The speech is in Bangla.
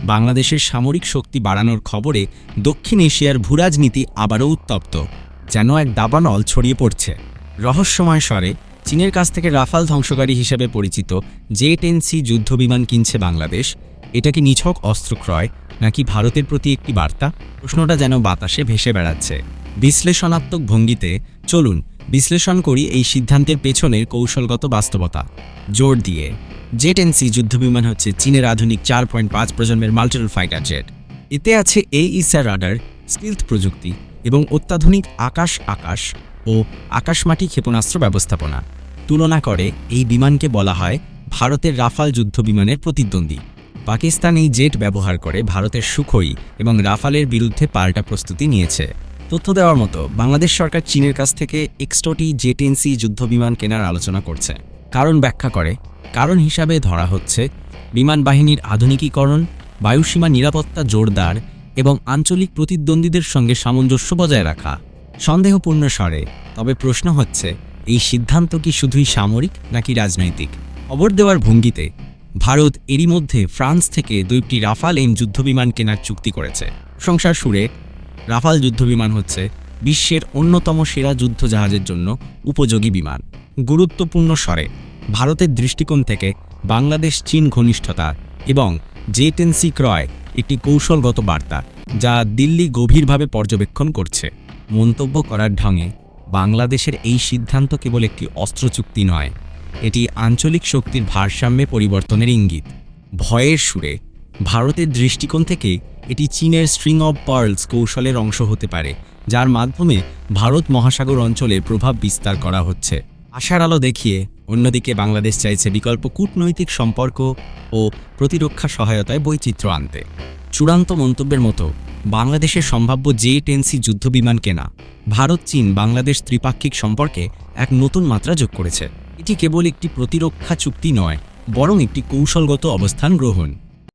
বাংলাদেশের সামরিক শক্তি বাড়ানোর খবরে দক্ষিণ এশিয়ার ভূরাজনীতি আবারও উত্তপ্ত, যেন এক দাবানল ছড়িয়ে পড়ছে। রহস্যময় স্বরে চীনের কাছ থেকে রাফাল ধ্বংসকারী হিসেবে পরিচিত জে-10সি যুদ্ধবিমান কিনছে বাংলাদেশ। এটা কি নিছক অস্ত্র ক্রয়, নাকি ভারতের প্রতি একটি বার্তা? প্রশ্নটা যেন বাতাসে ভেসে বেড়াচ্ছে। বিশ্লেষণাত্মক ভঙ্গিতে চলুন বিশ্লেষণ করি এই সিদ্ধান্তের পেছনের কৌশলগত বাস্তবতা জোর দিয়ে। জে-10সি যুদ্ধবিমান হচ্ছে চীনের আধুনিক 4.5 প্রজন্মের মাল্টিরোল ফাইটার জেট। এতে আছে AESA রাডার, স্টিলথ প্রযুক্তি এবং অত্যাধুনিক আকাশ ও আকাশমাটি ক্ষেপণাস্ত্র ব্যবস্থাপনা। তুলনা করে এই বিমানকে বলা হয় ভারতের রাফাল যুদ্ধবিমানের প্রতিদ্বন্দ্বী। পাকিস্তান এই জেট ব্যবহার করে ভারতের সুখোই এবং রাফালের বিরুদ্ধে পাল্টা প্রস্তুতি নিয়েছে। তথ্য দেওয়ার মতো বাংলাদেশ সরকার চীনের কাছ থেকে এক্সটোটি জে-10সি যুদ্ধবিমান কেনার আলোচনা করছে। কারণ ব্যাখ্যা করে, কারণ হিসাবে ধরা হচ্ছে বিমান বাহিনীর আধুনিকীকরণ, বায়ুসীমা নিরাপত্তা জোরদার এবং আঞ্চলিক প্রতিদ্বন্দ্বীদের সঙ্গে সামঞ্জস্য বজায় রাখা। সন্দেহপূর্ণ স্বরে তবে প্রশ্ন হচ্ছে, এই সিদ্ধান্ত কি শুধুই সামরিক নাকি রাজনৈতিক? খবর দেওয়ার ভঙ্গিতে ভারত এরই মধ্যে ফ্রান্স থেকে 2টি রাফাল এম যুদ্ধবিমান কেনার চুক্তি করেছে। প্রশংসার সুরে রাফাল যুদ্ধবিমান হচ্ছে বিশ্বের অন্যতম সেরা যুদ্ধজাহাজের জন্য উপযোগী বিমান। গুরুত্বপূর্ণ স্বরে ভারতের দৃষ্টিকোণ থেকে বাংলাদেশ চীন ঘনিষ্ঠতা এবং জে-10সি ক্রয় একটি কৌশলগত বার্তা, যা দিল্লি গভীরভাবে পর্যবেক্ষণ করছে। মন্তব্য করার ঢঙে বাংলাদেশের এই সিদ্ধান্ত কেবল একটি অস্ত্র চুক্তি নয়, এটি আঞ্চলিক শক্তির ভারসাম্যে পরিবর্তনের ইঙ্গিত। ভয়ের সুরে ভারতের দৃষ্টিকোণ থেকে এটি চীনের স্ট্রিং অব পার্লস কৌশলের অংশ হতে পারে, যার মাধ্যমে ভারত মহাসাগর অঞ্চলে প্রভাব বিস্তার করা হচ্ছে। আশার আলো দেখিয়ে অন্যদিকে বাংলাদেশ চাইছে বিকল্প কূটনৈতিক সম্পর্ক ও প্রতিরক্ষা সহায়তায় বৈচিত্র্য আনতে। চূড়ান্ত মন্তব্যের মতো বাংলাদেশের সম্ভাব্য জে-10সি যুদ্ধবিমান কেনা ভারত চীন বাংলাদেশ ত্রিপাক্ষিক সম্পর্কে এক নতুন মাত্রা যোগ করেছে। এটি কেবল একটি প্রতিরক্ষা চুক্তি নয়, বরং একটি কৌশলগত অবস্থান গ্রহণ।